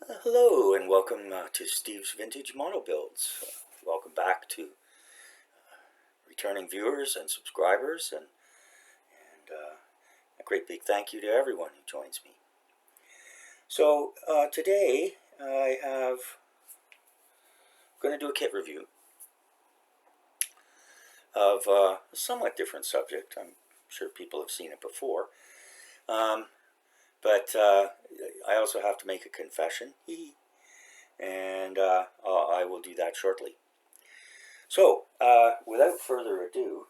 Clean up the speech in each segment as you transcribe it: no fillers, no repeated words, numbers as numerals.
Hello and welcome to Steve's Vintage Mono Builds. Welcome back to returning viewers and subscribers, and a great big thank you to everyone who joins me. So today I'm going to do a kit review of a somewhat different subject. I'm sure people have seen it before, but I also have to make a confession. And I will do that shortly. So, without further ado,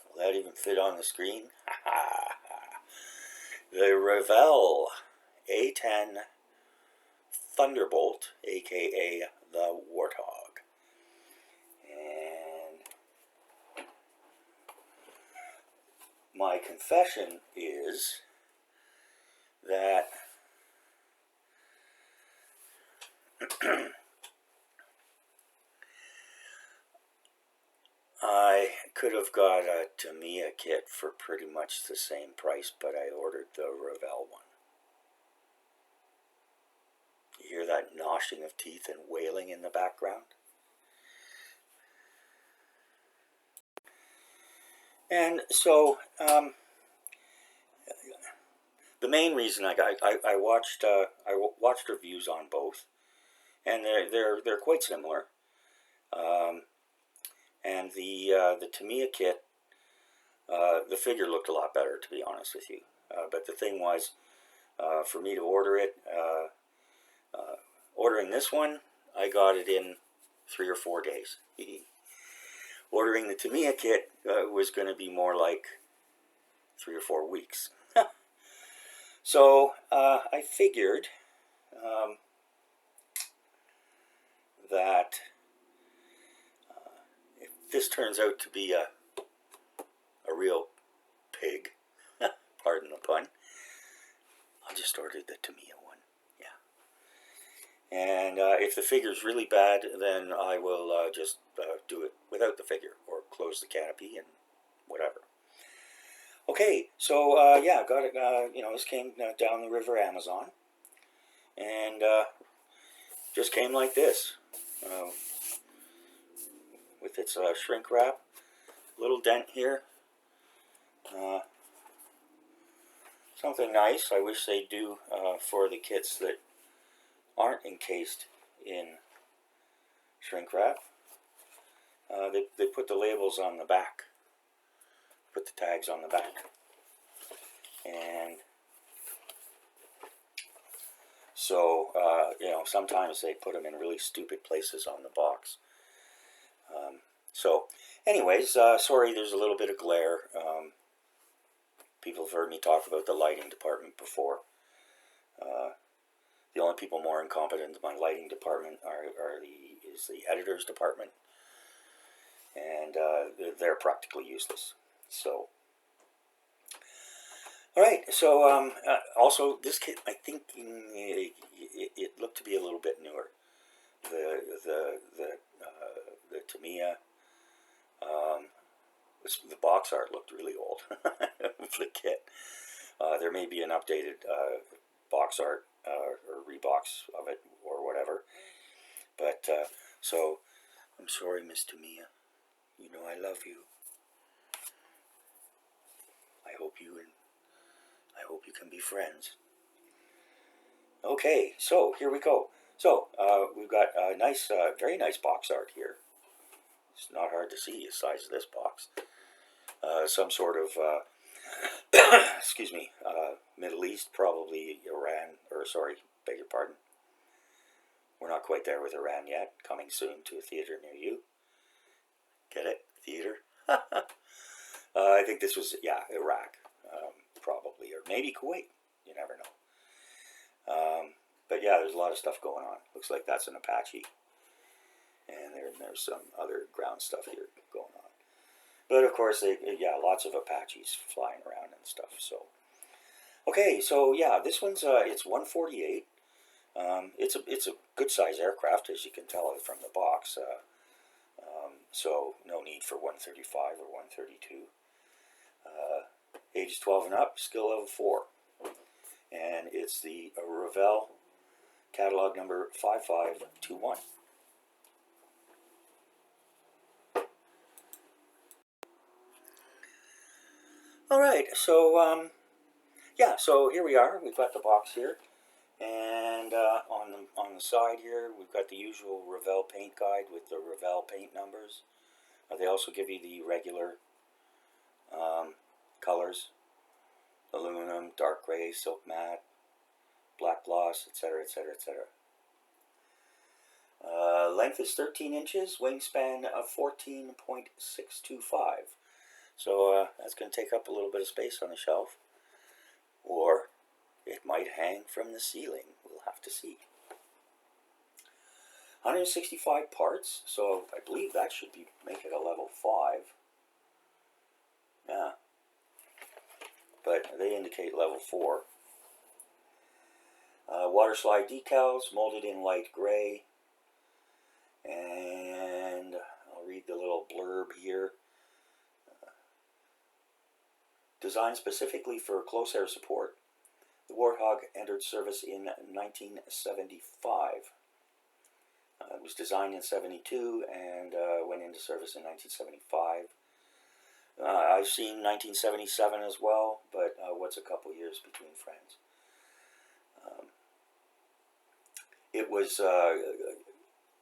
will that even fit on the screen? The Revell A-10 Thunderbolt, aka the Warthog. And my confession is that I could have got a Tamiya kit for pretty much the same price, but I ordered the Revell one. You hear that gnashing of teeth and wailing in the background? And so, the main reason I watched reviews on both, and they're quite similar. And the Tamiya kit, the figure looked a lot better, to be honest with you. But the thing was, for me to order it, ordering this one, I got it in 3 or 4 days. Ordering the Tamiya kit was going to be more like 3 or 4 weeks. So I figured that if this turns out to be a real pig, pardon the pun, I'll just order the Tamiya one. Yeah. And if the figure's really bad, then I will just do it without the figure, or close the canopy and whatever. Okay, so yeah, got it. This came down the river Amazon, and just came like this, with its shrink wrap. Little dent here. Something nice. I wish they'd do for the kits that aren't encased in shrink wrap. They put the labels on the back. Put the tags on the back. And so, sometimes they put them in really stupid places on the box. So, anyways, sorry there's a little bit of glare. People have heard me talk about the lighting department before. The only people more incompetent than my lighting department is the editor's department. And they're practically useless. So, alright, so also this kit, I think it looked to be a little bit newer. The Tamiya, the box art looked really old of the kit. There may be an updated box art or rebox of it or whatever. But so I'm sorry, Miss Tamiya. You know I love you. I hope you can be friends. Okay, so here we go. So we've got a nice, very nice box art here. It's not hard to see the size of this box. Some sort of, excuse me, Middle East, probably Iran, or sorry, beg your pardon. We're not quite there with Iran yet. Coming soon to a theater near you. Get it? Theater? I think this was, yeah, Iraq, probably, or maybe Kuwait. You never know. But yeah, there's a lot of stuff going on. Looks like that's an Apache. And there's some other ground stuff here going on. But of course, lots of Apaches flying around and stuff. So, okay, so yeah, this one's it's 148. It's a good size aircraft, as you can tell from the box. so no need for 135 or 132. Age 12 and up, skill level 4. And it's the Revell catalog number 5521. Alright, so yeah, so here we are. We've got the box here. And on the side here, we've got the usual Revell paint guide with the Revell paint numbers. They also give you the regular colors: aluminum, dark gray, silk matte, black gloss, etc., etc., etc. Length is 13 inches, wingspan of 14.625. So that's going to take up a little bit of space on the shelf. Or it might hang from the ceiling. We'll have to see. 165 parts, so I believe that should make it a level 5. Yeah. But they indicate level 4. Water slide decals, molded in light gray. And I'll read the little blurb here. Designed specifically for close air support, the Warthog entered service in 1975. It was designed in 72 and went into service in 1975. I've seen 1977 as well, but what's a couple years between friends? It was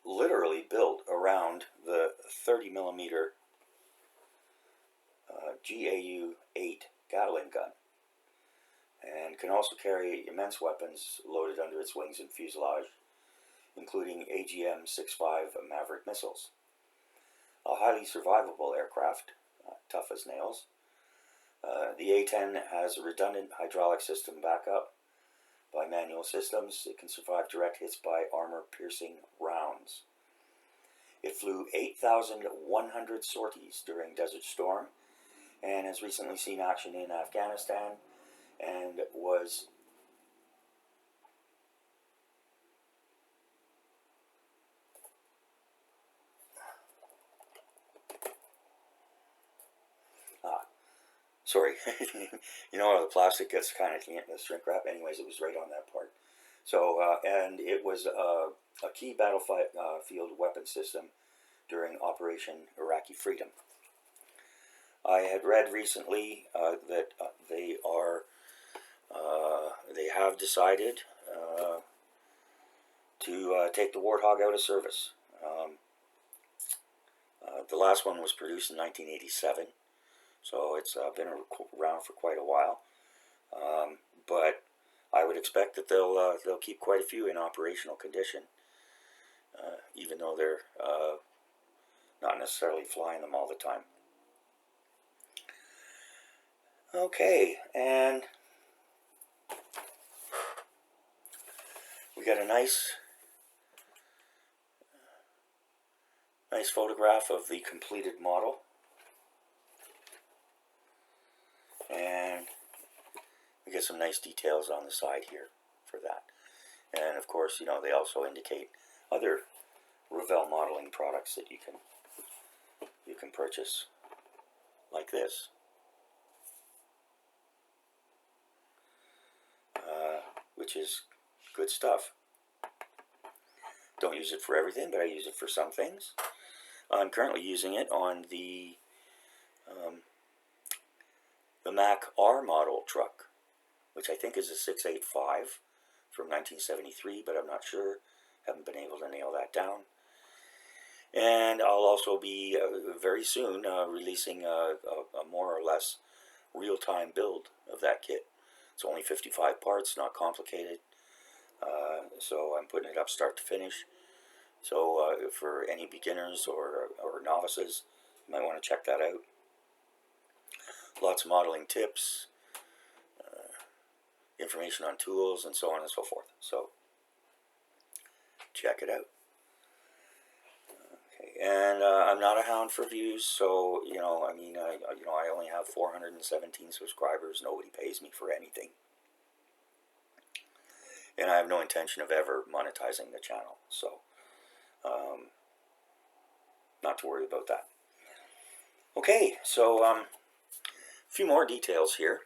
literally built around the 30 millimeter GAU-8 Gatling gun, and can also carry immense weapons loaded under its wings and fuselage, including AGM-65 Maverick missiles. A highly survivable aircraft, tough as nails. The A-10 has a redundant hydraulic system backup by manual systems. It can survive direct hits by armor-piercing rounds. It flew 8,100 sorties during Desert Storm, and has recently seen action in Afghanistan, and was sorry, you know how the plastic gets kind of in the shrink wrap? Anyways, it was right on that part. So, and it was a key battlefield weapon system during Operation Iraqi Freedom. I had read recently that they have decided to take the Warthog out of service. The last one was produced in 1987, so it's been around for quite a while. But I would expect that they'll keep quite a few in operational condition, even though they're not necessarily flying them all the time. Okay, and we got a nice photograph of the completed model, and we get some nice details on the side here for that. And of course, you know, they also indicate other Revell modeling products that you can purchase, like this. Which is good stuff. Don't use it for everything, but I use it for some things. I'm currently using it on the Mack R model truck, which I think is a 685 from 1973, but I'm not sure. Haven't been able to nail that down. And I'll also be very soon releasing a more or less real-time build of that kit. It's only 55 parts, not complicated. So I'm putting it up start to finish. So for any beginners or novices, you might want to check that out. Lots of modeling tips, information on tools, and so on and so forth. So check it out. Okay, and I'm not a hound for views, so you know, I mean, I only have 417 subscribers. Nobody pays me for anything. And I have no intention of ever monetizing the channel, so not not to worry about that. Okay, so a few more details here.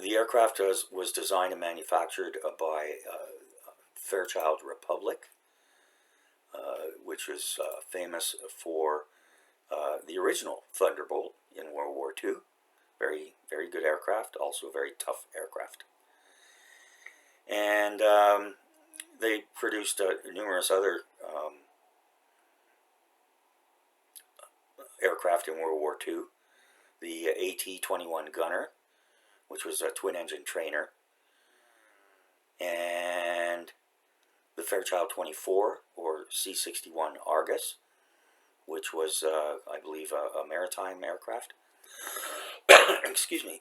The aircraft was designed and manufactured by Fairchild Republic, which is famous for the original Thunderbolt in World War II. Very, very good aircraft, also a very tough aircraft. And they produced numerous other aircraft in World War II. The A-21 gunner, which was a twin-engine trainer, and the Fairchild 24, or C-61 Argus, which was, I believe, a maritime aircraft. Excuse me.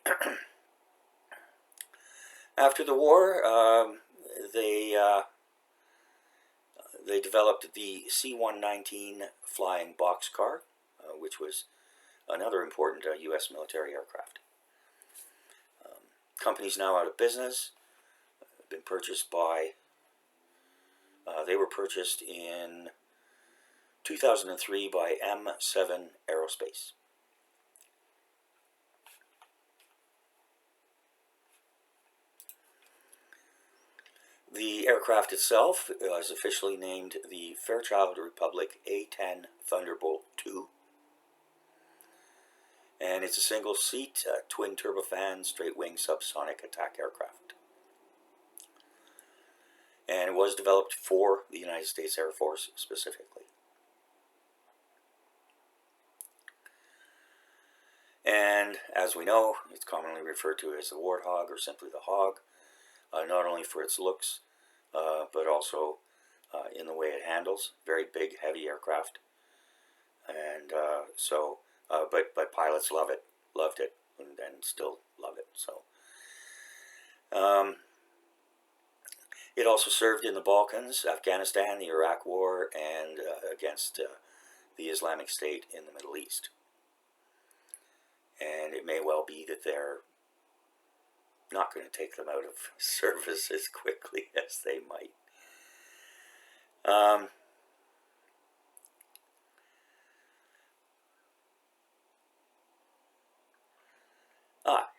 After the war, they developed the C-119 flying boxcar, which was another important U.S. military aircraft. Company's now out of business. Been purchased by. They were purchased in 2003 by M7 Aerospace. The aircraft itself is officially named the Fairchild Republic A-10 Thunderbolt II. And it's a single-seat, twin turbofan, straight-wing subsonic attack aircraft. And it was developed for the United States Air Force specifically. And as we know, it's commonly referred to as the Warthog or simply the Hog, not only for its looks, but also in the way it handles. Very big, heavy aircraft. And but pilots loved it, and still love it. So, it also served in the Balkans, Afghanistan, the Iraq War, and against the Islamic State in the Middle East. And it may well be that they're not going to take them out of service as quickly as they might.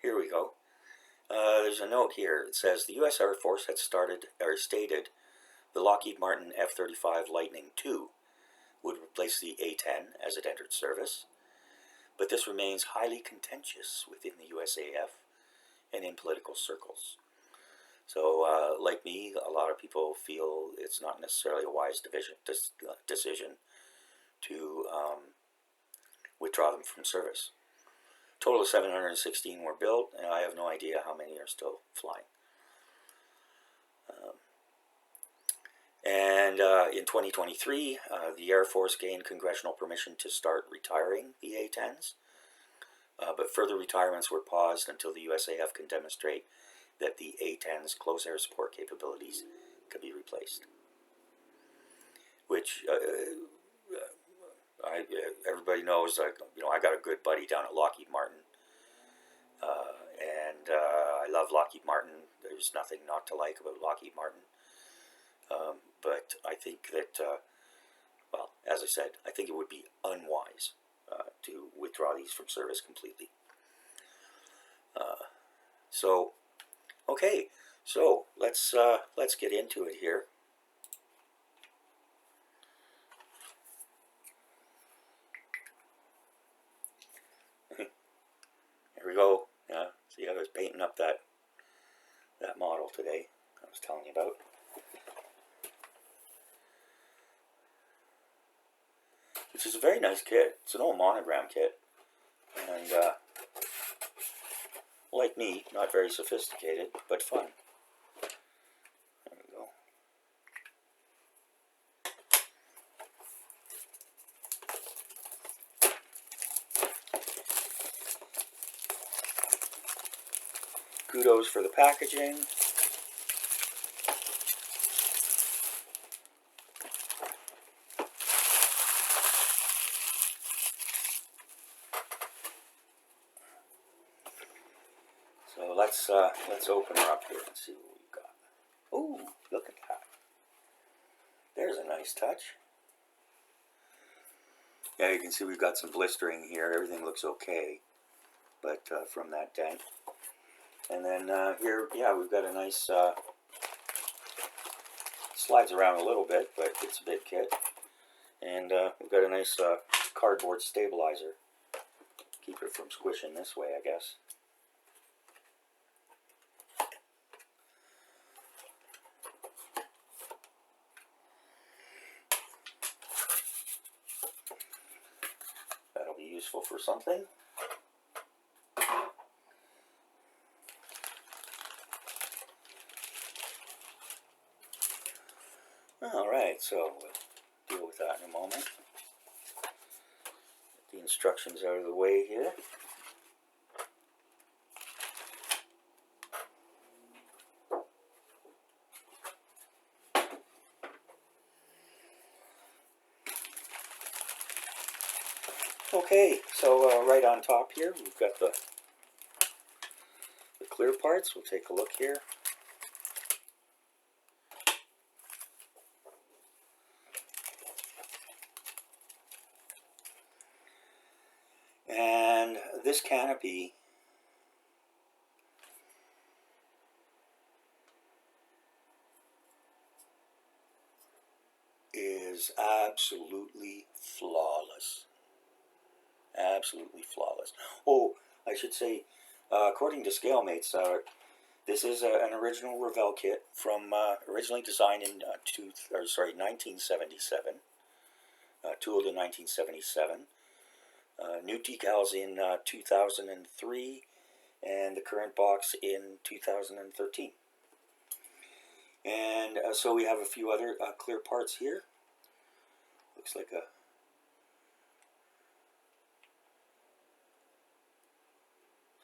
Here we go. There's a note here. It says the U.S. Air Force had stated the Lockheed Martin F-35 Lightning II would replace the A-10 as it entered service, but this remains highly contentious within the USAF and in political circles. So, like me, a lot of people feel it's not necessarily a wise decision to withdraw them from service. Total of 716 were built, and I have no idea how many are still flying. In 2023, the Air Force gained congressional permission to start retiring the A-10s, but further retirements were paused until the USAF can demonstrate that the A-10's close air support capabilities can be replaced. Which everybody knows. I got a good buddy down at Lockheed Martin, and I love Lockheed Martin. There's nothing not to like about Lockheed Martin. But I think that, well, as I said, I think it would be unwise to withdraw these from service completely. So, okay, so let's get into it here. Here we go. See, I was painting up that model today I was telling you about. Which is a very nice kit. It's an old monogram kit. And, like me, not very sophisticated, but fun. There we go. Kudos for the packaging. So let's open her up here and see what we've got. Ooh, look at that. There's a nice touch. Yeah, you can see we've got some blistering here. Everything looks okay, but from that dent. And then here, yeah, we've got a nice, slides around a little bit, but it's a big kit. And we've got a nice cardboard stabilizer. Keep it from squishing this way, I guess. That'll be useful for something. Alright, so we'll deal with that in a moment. Get the instructions out of the way here. Okay, so right on top here, we've got the clear parts. We'll take a look here. And this canopy is absolutely flawless. Absolutely flawless. Oh, I should say, according to ScaleMates, this is an original Revell kit from originally designed in 1977. Tooled in 1977. New decals in 2003, and the current box in 2013. And so we have a few other clear parts here. Looks like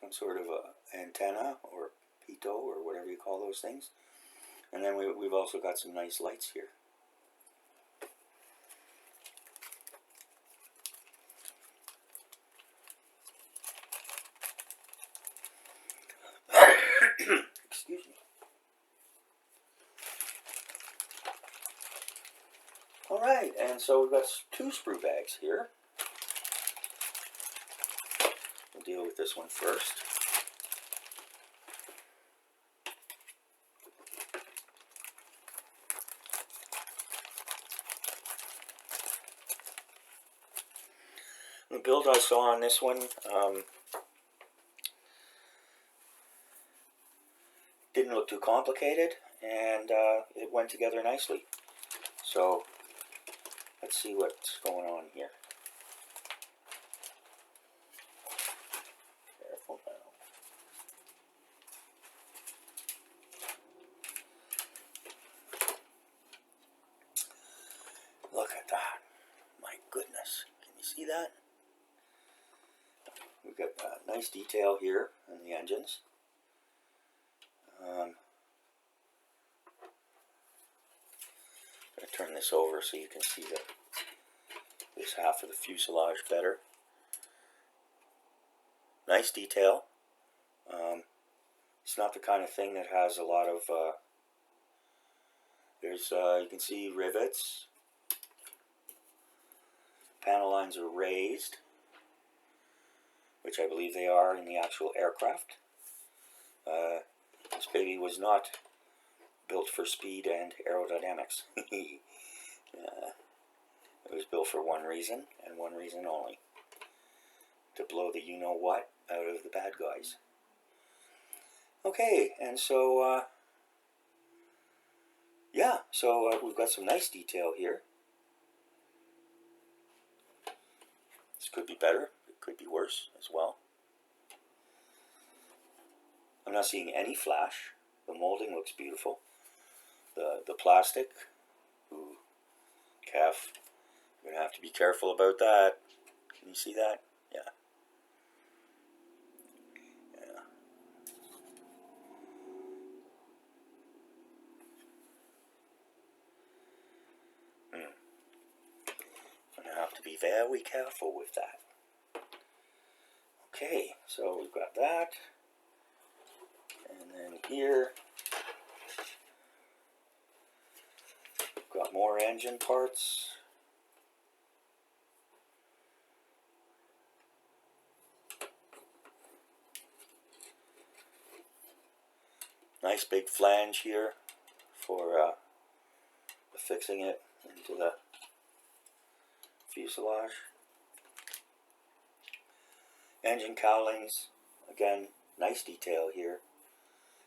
some sort of a antenna or pitot or whatever you call those things. And then we've also got some nice lights here. Excuse me. Alright, and so we've got two sprue bags here. We'll deal with this one first. The build I saw on this one didn't look too complicated, and it went together nicely. So let's see what's going on here. Careful now. Look at that. My goodness. Can you see that? We've got nice detail here in the engines. I'm going to turn this over so you can see this half of the fuselage better. Nice detail. It's not the kind of thing that has a lot of, you can see rivets. Panel lines are raised, which I believe they are in the actual aircraft. This baby was not built for speed and aerodynamics. It was built for one reason, and one reason only. To blow the you-know-what out of the bad guys. Okay, and so, yeah, so we've got some nice detail here. This could be better, it could be worse as well. I'm not seeing any flash. The molding looks beautiful. The plastic, ooh, calf. You're going to have to be careful about that. Can you see that? Yeah. Yeah. I'm going to have to be very careful with that. Okay, so we've got that. here. Got more engine parts. Nice big flange here for fixing it into the fuselage. Engine cowlings, again, nice detail here.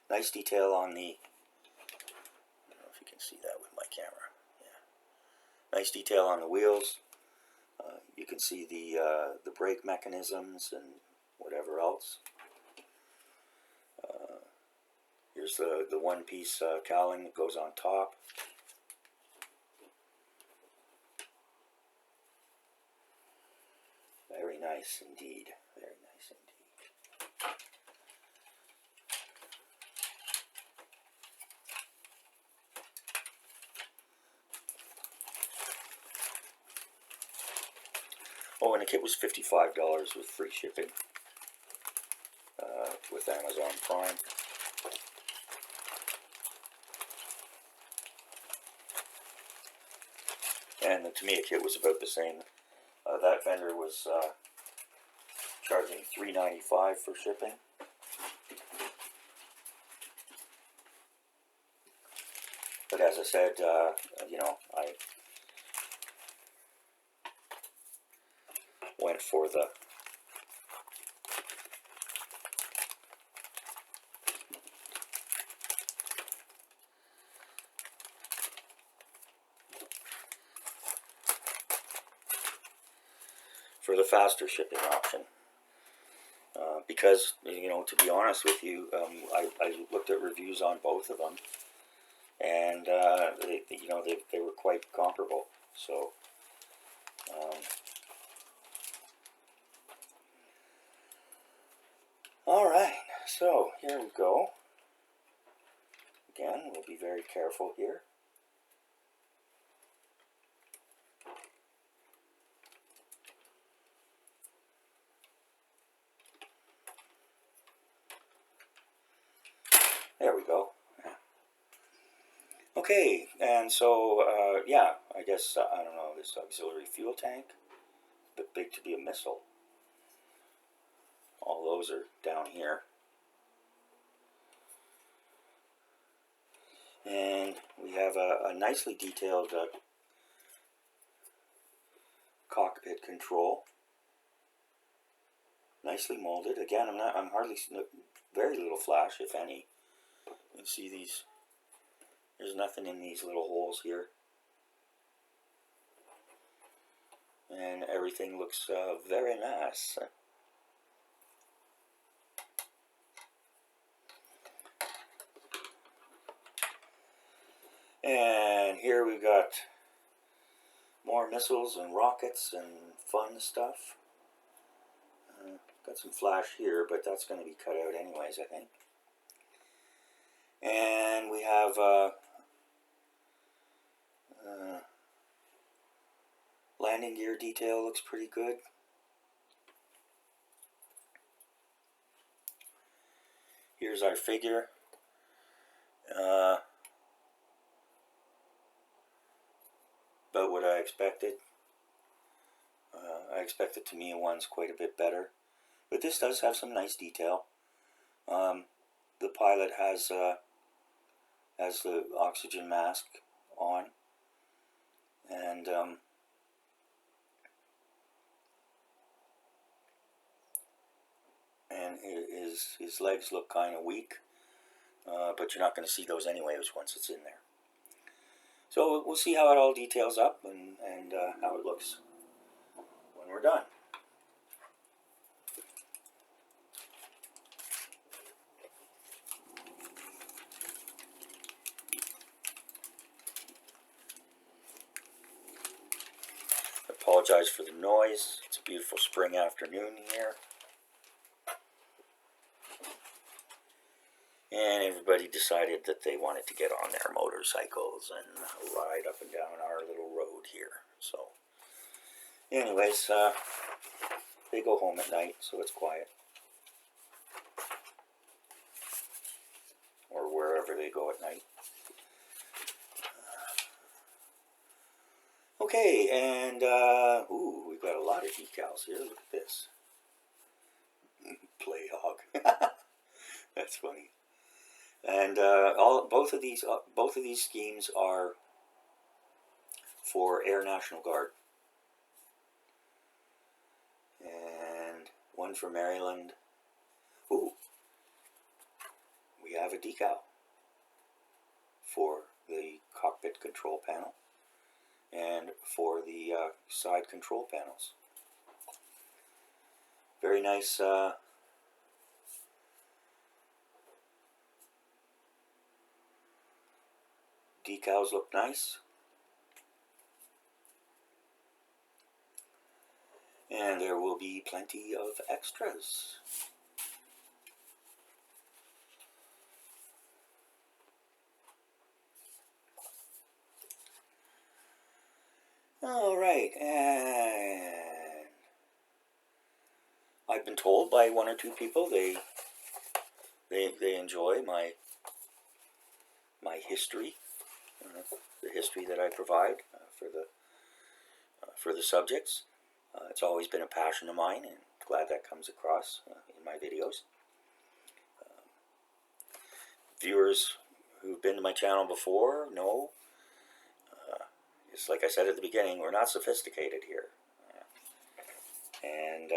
Nice detail on the, I don't know if you can see that with my camera. Yeah. Nice detail on the wheels. You can see the brake mechanisms and whatever else. Here's the one-piece cowling that goes on top. Very nice indeed. Very nice indeed. Oh, and the kit was $55 with free shipping with Amazon Prime. And the Tamiya kit was about the same. That vendor was charging $3.95 for shipping. But as I said, you know, I went for the faster shipping option. Because, you know, to be honest with you, I looked at reviews on both of them, and you know, they were quite comparable. So all right, so here we go. Again, we'll be very careful here. There we go. Okay, and so, yeah, I guess, I don't know, this auxiliary fuel tank, a bit big to be a missile. All those are down here. And we have a nicely detailed cockpit control. Nicely molded. Again, I'm hardly, very little flash, if any. You can see these, there's nothing in these little holes here. And everything looks very nice. And here we've got more missiles and rockets and fun stuff. Got some flash here, but that's going to be cut out anyways, I think. And we have landing gear detail, looks pretty good. Here's our figure. About what I expected. I expected Tamiya one's quite a bit better, but this does have some nice detail. The pilot has the oxygen mask on, and his legs look kind of weak, but you're not going to see those anyways once it's in there. So we'll see how it all details up and how it looks when we're done. Apologize for the noise. It's a beautiful spring afternoon here. And everybody decided that they wanted to get on their motorcycles and ride up and down our little road here. So, anyways, they go home at night, so it's quiet. or wherever they go at night. Okay, and ooh, we've got a lot of decals here. Look at this. Play hog. That's funny. And both of these schemes are for Air National Guard, and one for Maryland. Ooh, we have a decal for the cockpit control panel and for the side control panels. Very nice. Decals look nice. And there will be plenty of extras. All right, and I've been told by one or two people they enjoy my history, the history that I provide for the subjects. It's always been a passion of mine, and glad that comes across in my videos. Viewers who've been to my channel before know, just like I said at the beginning, we're not sophisticated here. And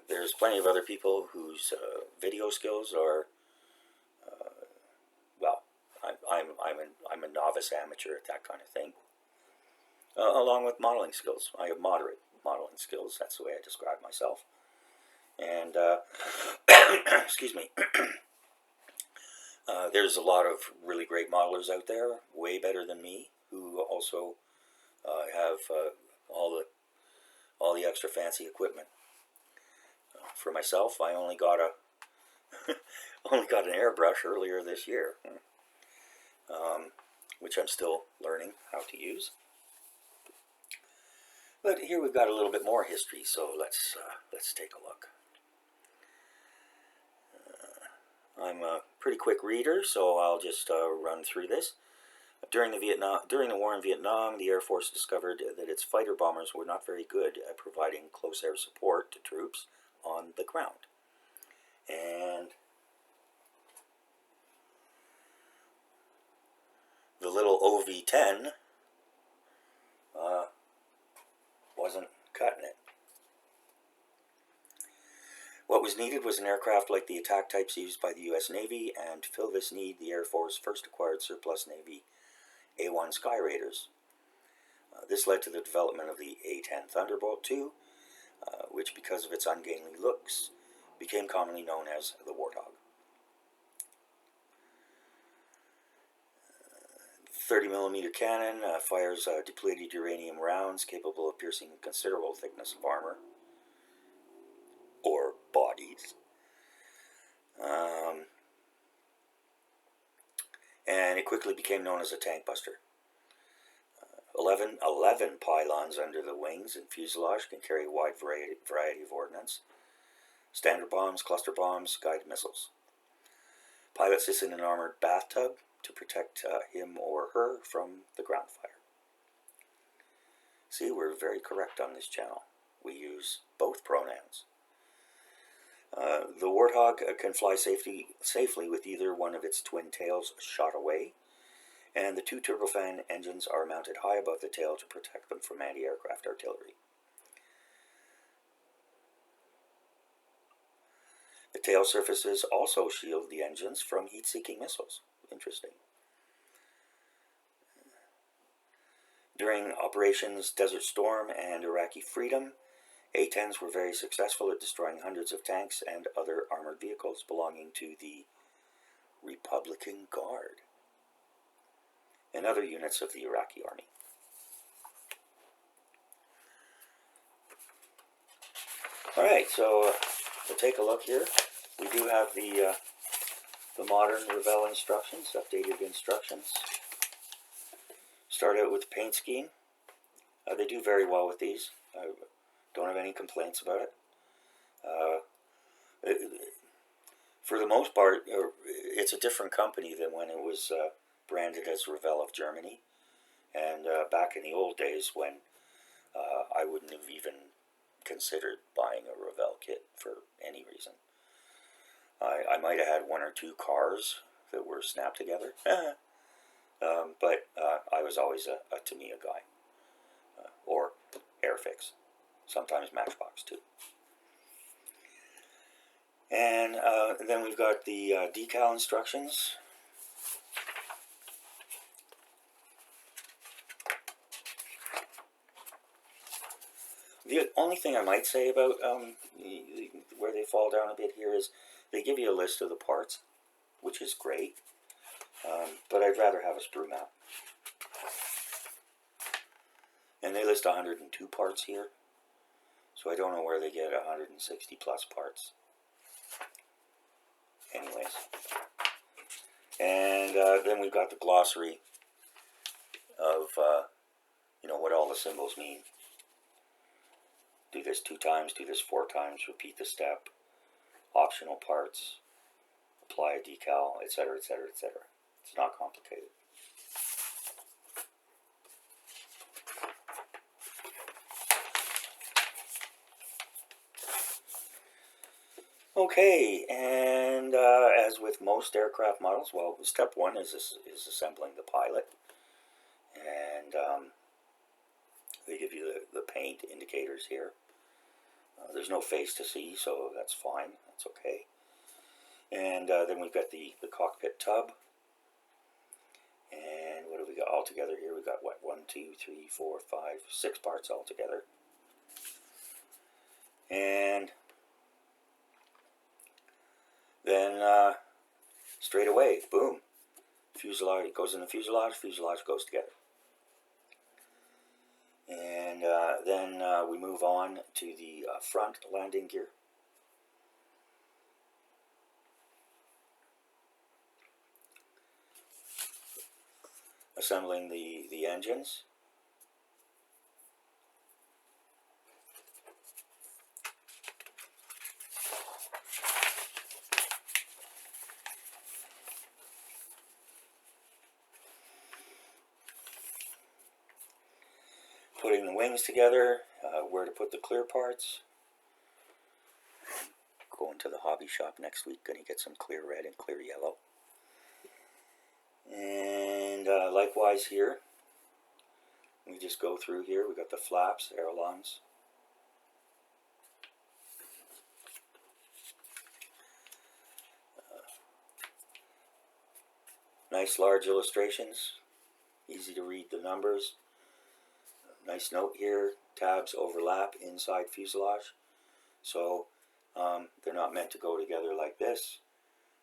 there's plenty of other people whose video skills are, well, I'm a novice amateur at that kind of thing. Along with modeling skills. I have moderate modeling skills. That's the way I describe myself. And, excuse me, there's a lot of really great modelers out there, way better than me, who also have all the extra fancy equipment. For myself, I only got an airbrush earlier this year, which I'm still learning how to use. But here we've got a little bit more history, so let's take a look. I'm a pretty quick reader, so I'll just run through this. During the war in Vietnam, the Air Force discovered that its fighter bombers were not very good at providing close air support to troops on the ground. And the little OV-10 wasn't cutting it. What was needed was an aircraft like the attack types used by the U.S. Navy, and to fill this need, the Air Force first acquired surplus Navy A-1 Sky Raiders. This led to the development of the A-10 Thunderbolt II, which, because of its ungainly looks, became commonly known as the Warthog. 30mm cannon fires depleted uranium rounds capable of piercing a considerable thickness of armor or bodies. And it quickly became known as a tank buster. 11 pylons under the wings and fuselage can carry a wide variety of ordnance: standard bombs, cluster bombs, guided missiles. Pilot sits in an armored bathtub to protect him or her from the ground fire. See, we're very correct on this channel. We use both pronouns. The Warthog can fly safely with either one of its twin tails shot away, and the two turbofan engines are mounted high above the tail to protect them from anti-aircraft artillery. The tail surfaces also shield the engines from heat-seeking missiles. Interesting. During Operations Desert Storm and Iraqi Freedom, A-10s were very successful at destroying hundreds of tanks and other armored vehicles belonging to the Republican Guard and other units of the Iraqi army. Alright, so we'll take a look here. We do have the modern Revell instructions, updated instructions. Start out with the paint scheme. They do very well with these. I don't have any complaints about it. For the most part, it's a different company than when it was branded as Revell of Germany. And back in the old days when I wouldn't have even considered buying a Revell kit for any reason. I might have had one or two cars that were snapped together. But I was always a Tamiya guy. Or Airfix. Sometimes Matchbox too. And then we've got the decal instructions. The only thing I might say about where they fall down a bit here is they give you a list of the parts, which is great, but I'd rather have a sprue map. And they list 102 parts here, so I don't know where they get 160 plus parts. Anyways, and then we've got the glossary of what all the symbols mean. Do this 2 times, do this 4 times, repeat the step, optional parts, apply a decal, etc., etc., etc. It's not complicated. Okay, and as with most aircraft models, well, step 1 is assembling the pilot, and they give you the paint indicators here. There's no face to see, so that's fine. That's okay. And then we've got the cockpit tub. And what have we got all together here? We've got, what, 1, 2, 3, 4, 5, 6 parts all together. And then straight away, boom. Fuselage, it goes in the fuselage goes together. And then we move on to the front landing gear. Assembling the engines. Putting the wings together, where to put the clear parts. Going to the hobby shop next week, going to get some clear red and clear yellow. And likewise here, we just go through here. We got the flaps, ailerons. Nice large illustrations, easy to read the numbers. Nice note here, tabs overlap inside fuselage. So they're not meant to go together like this.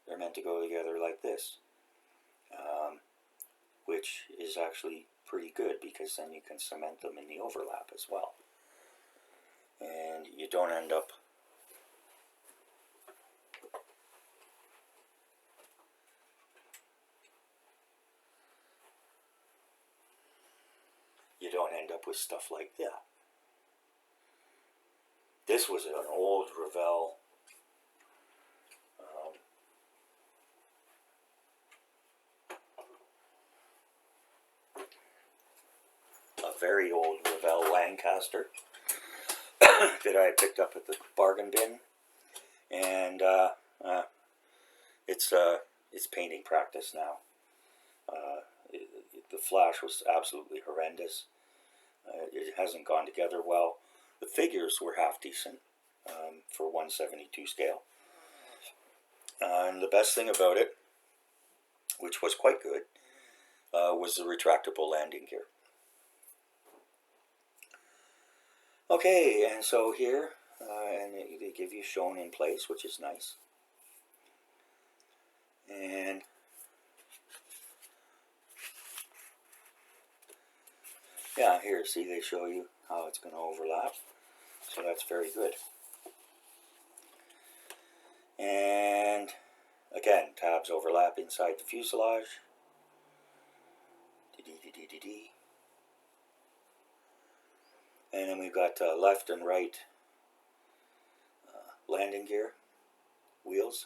They're meant to go together like this. Which is actually pretty good because then you can cement them in the overlap as well. And you don't end up with stuff like that. This was an old Revell a very old Revell Lancaster that I picked up at the bargain bin, and it's painting practice now. The flash was absolutely horrendous. It hasn't gone together well. The figures were half decent for 1/72 scale. And the best thing about it, which was quite good, was the retractable landing gear. Okay, and so here, and they give you shown in place, which is nice. And yeah, here, see, they show you how it's going to overlap. So that's very good. And again, tabs overlap inside the fuselage. And then we've got left and right landing gear wheels.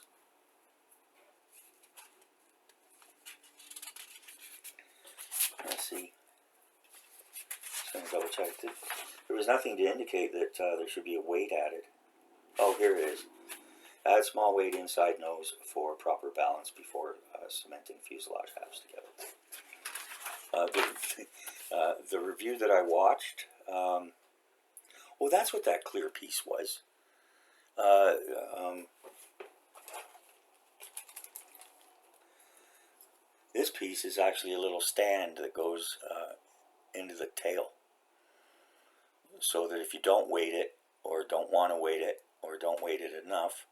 which I did. There was nothing to indicate that there should be a weight added. Oh, here it is. Add small weight inside nose for proper balance before cementing fuselage halves together. The review that I watched, well, that's what that clear piece was. This piece is actually a little stand that goes into the tail, so that if you don't weight it, or don't want to weight it, or don't weight it enough,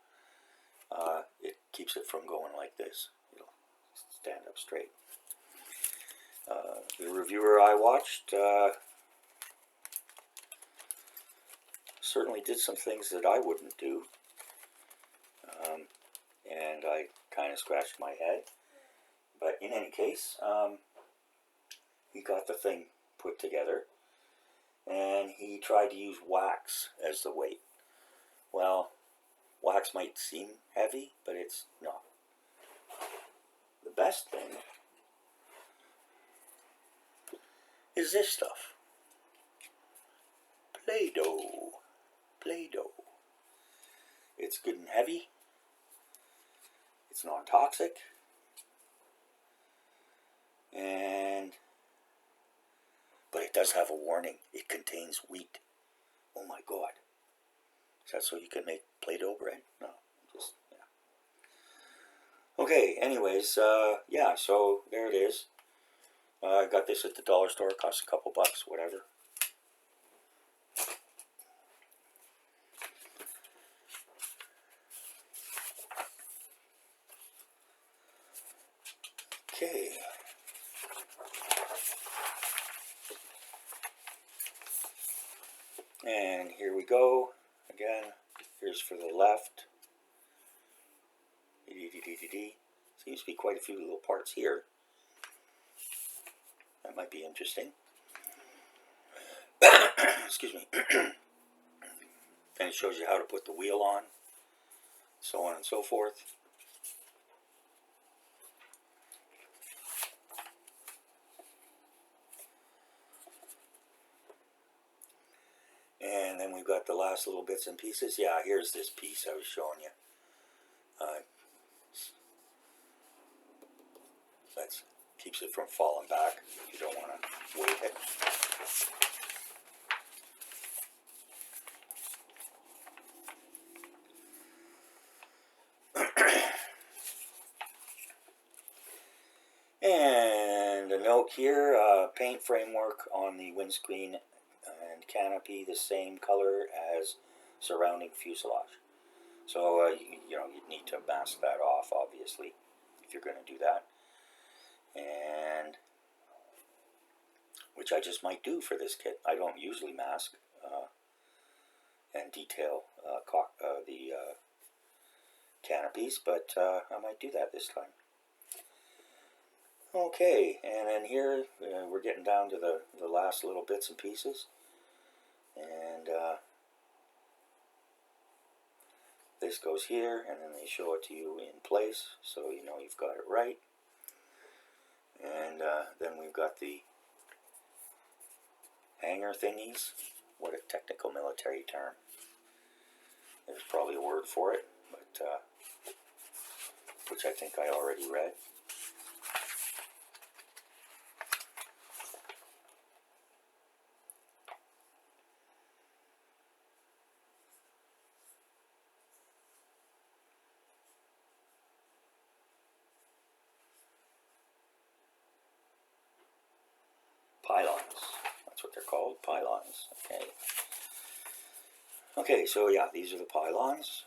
it keeps it from going like this. It'll stand up straight. The reviewer I watched certainly did some things that I wouldn't do, and I kind of scratched my head. But in any case, he got the thing put together, and he tried to use wax as the weight. Well, wax might seem heavy, but it's not. The best thing is this stuff. Play-Doh. Play-Doh. It's good and heavy. It's non-toxic. But it does have a warning. It contains wheat. Oh my God. Is that so you can make Play-Doh bread? No. Just, yeah. Okay, anyways, yeah, so there it is. I got this at the dollar store. It costs a couple bucks, whatever. Okay. And here we go. Again, here's for the left. Seems to be quite a few little parts here. That might be interesting. Excuse me. And it shows you how to put the wheel on, so on and so forth. And then we've got the last little bits and pieces. Yeah, here's this piece I was showing you. That keeps it from falling back. You don't want to weight it. And a note here, paint framework on the windscreen and canopy the same color as surrounding fuselage. So you know, you'd need to mask that off, obviously, if you're going to do that. And which I just might do for this kit. I don't usually mask and detail the canopies, but I might do that this time. Okay, and then here we're getting down to the last little bits and pieces, and this goes here, and then they show it to you in place, so you know you've got it right. And then we've got the hanger thingies. What a technical military term. There's probably a word for it, but which I think I already read. Pylons. That's what they're called, pylons. Okay. Okay, so yeah, these are the pylons,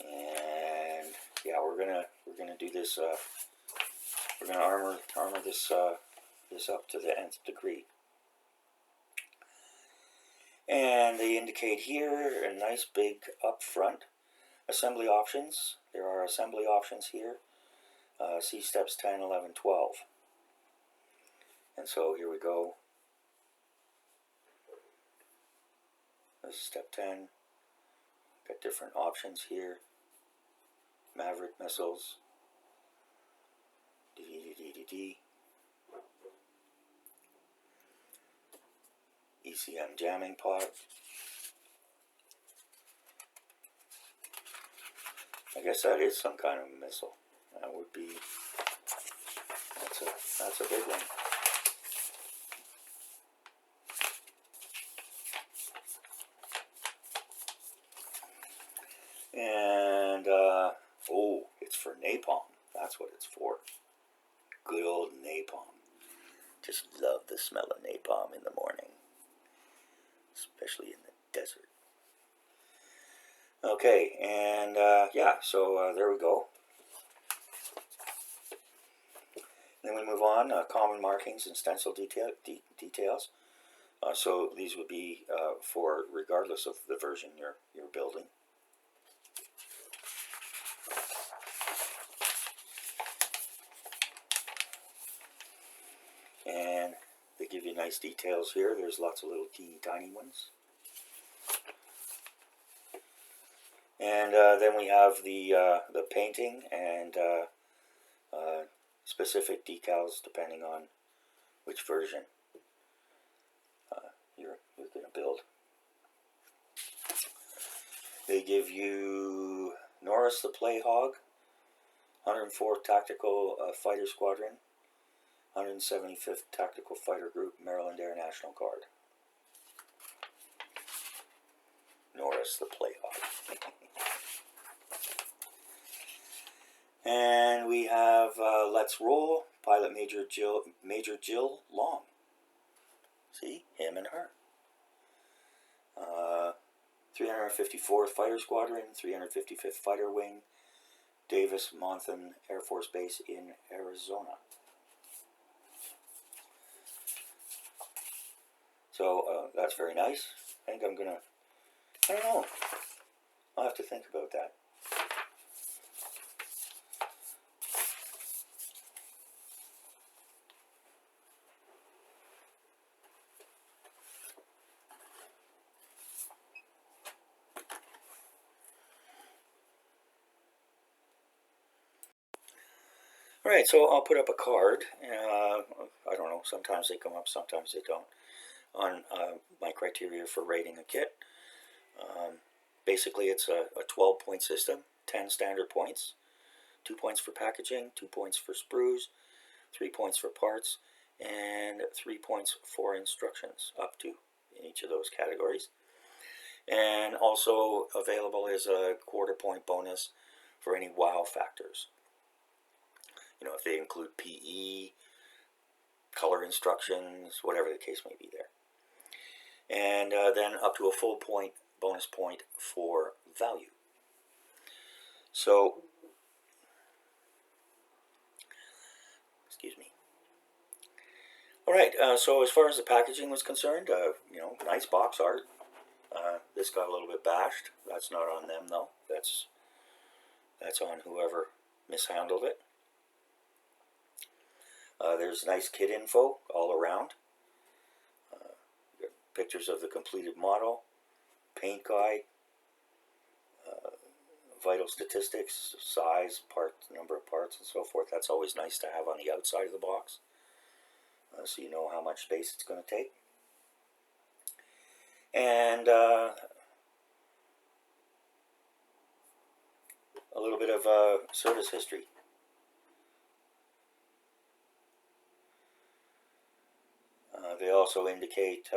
and yeah, we're gonna do this. We're gonna armor this this up to the nth degree, and they indicate here a nice big up front assembly options. There are assembly options here. See steps 10, 11, 12. And so here we go. This is step 10. Got different options here. Maverick missiles. ECM jamming pod. I guess that is some kind of a missile. That would be, that's a big one. And, oh, it's for napalm. That's what it's for. Good old napalm. Just love the smell of napalm in the morning. Especially in the desert. Okay, and, yeah, so there we go. Then we move on, common markings and stencil details. So these would be for regardless of the version you're building. And they give you nice details here. There's lots of little teeny tiny ones. And then we have the painting and specific decals depending on which version you're going to build. They give you Norris the Playhog, 104th Tactical Fighter Squadron, 175th Tactical Fighter Group, Maryland Air National Guard. Norris the Playhog. And we have Let's Roll, Pilot Major Jill Long. See, him and her. 354th Fighter Squadron, 355th Fighter Wing, Davis-Monthan Air Force Base in Arizona. So that's very nice. I think I'm gonna, I don't know, I'll have to think about that. Alright, so I'll put up a card. I don't know, sometimes they come up, sometimes they don't, on my criteria for rating a kit. Basically, it's a 12-point system, 10 standard points, 2 points for packaging, 2 points for sprues, 3 points for parts, and 3 points for instructions, up to in each of those categories. And also available is a quarter-point bonus for any wow factors. You know, if they include PE, color instructions, whatever the case may be there. And then up to a full point, bonus point for value. So, excuse me. Alright, so as far as the packaging was concerned, you know, nice box art. This got a little bit bashed. That's not on them though. That's on whoever mishandled it. There's nice kit info all around. Pictures of the completed model, paint guide, vital statistics, size, part, number of parts, and so forth. That's always nice to have on the outside of the box, so you know how much space it's going to take. And a little bit of service history. They also indicate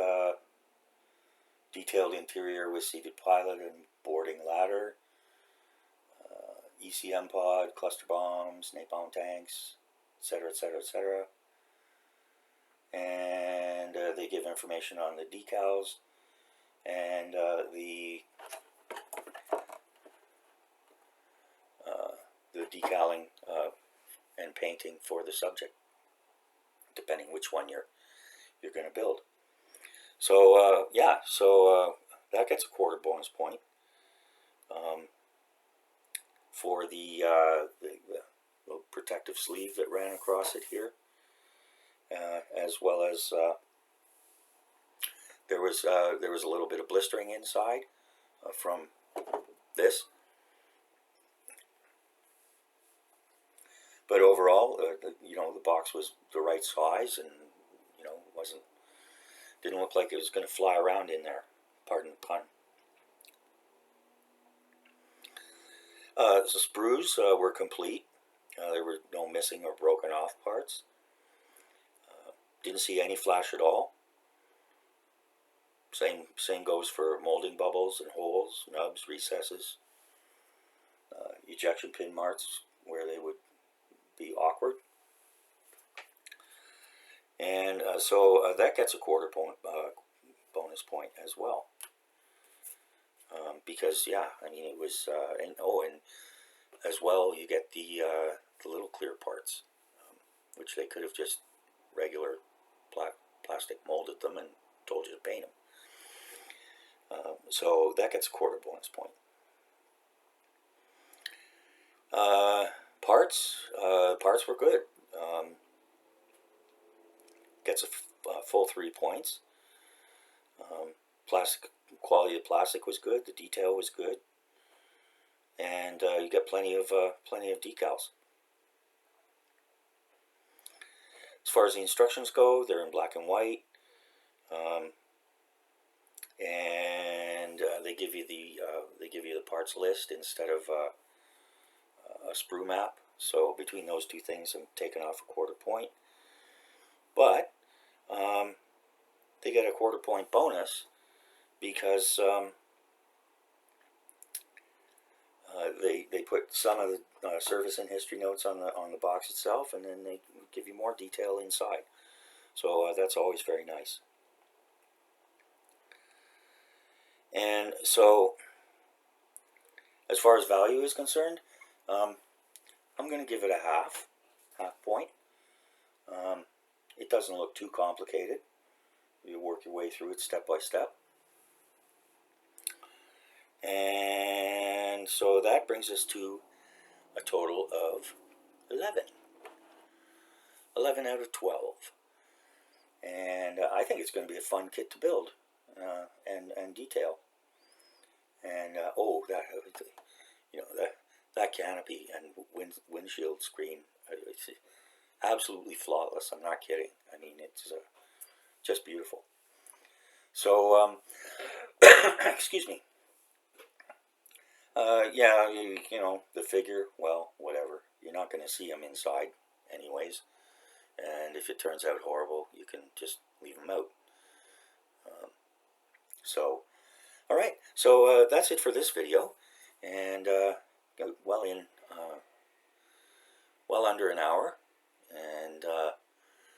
detailed interior with seated pilot and boarding ladder, ECM pod, cluster bombs, napalm tanks, etc., etc., etc. And they give information on the decals and the decaling and painting for the subject, depending which one you're going to build. So yeah, so that gets a quarter bonus point for the little protective sleeve that ran across it here, as well as there was a little bit of blistering inside from this. But overall, you know, the box was the right size, and you know, Didn't look like it was going to fly around in there. Pardon the pun. The sprues were complete. There were no missing or broken off parts. Didn't see any flash at all. Same goes for molding bubbles and holes, nubs, recesses, ejection pin marks where they would be awkward. And so that gets a quarter point, bonus point as well. Because yeah, I mean it was, and as well you get the little clear parts, which they could have just regular plastic molded them and told you to paint them. So that gets a quarter bonus point. Parts were good. Gets a full 3 points. Plastic quality of plastic was good. The detail was good, and you get plenty of decals. As far as the instructions go, they're in black and white, and they give you the parts list instead of a sprue map. So between those two things, I'm taking off a quarter point. But they get a quarter point bonus because they put some of the service and history notes on the box itself, and then they give you more detail inside. So that's always very nice. And so, as far as value is concerned, I'm going to give it a half point. It doesn't look too complicated. You work your way through it step by step. And so that brings us to a total of 11. 11 out of 12. And I think it's going to be a fun kit to build and detail. And that canopy and windshield screen, it's absolutely flawless. I'm not kidding. I mean, it's just beautiful. So, excuse me. Yeah, you know, the figure, well, whatever. You're not going to see them inside anyways. And if it turns out horrible, you can just leave them out. All right. So that's it for this video. And well under an hour. And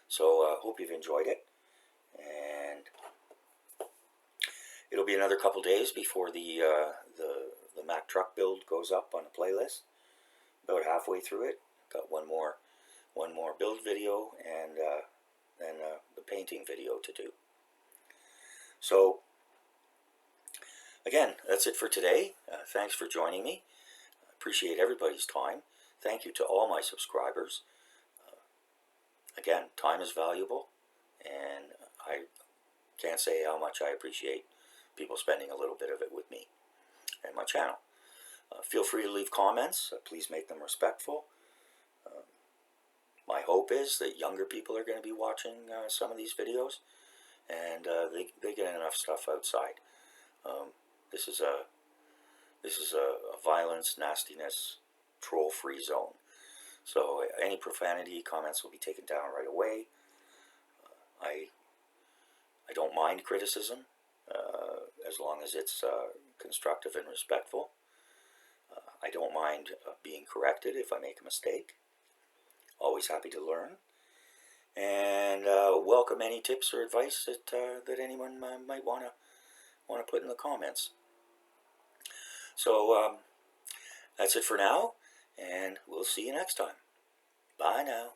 so hope you've enjoyed it. And it'll be another couple days before the Mack truck build goes up on the playlist. About halfway through it. Got one more build video and then the painting video to do. So again, that's it for today. Thanks for joining me. Appreciate everybody's time. Thank you to all my subscribers. Again, time is valuable, and I can't say how much I appreciate people spending a little bit of it with me and my channel. Feel free to leave comments. Please make them respectful. My hope is that younger people are going to be watching some of these videos, and they get enough stuff outside. This is a violence, nastiness, troll-free zone. So any profanity comments will be taken down right away. I don't mind criticism as long as it's constructive and respectful. I don't mind being corrected if I make a mistake. Always happy to learn. And welcome any tips or advice that anyone might want to put in the comments. So that's it for now, and we'll see you next time. Bye now.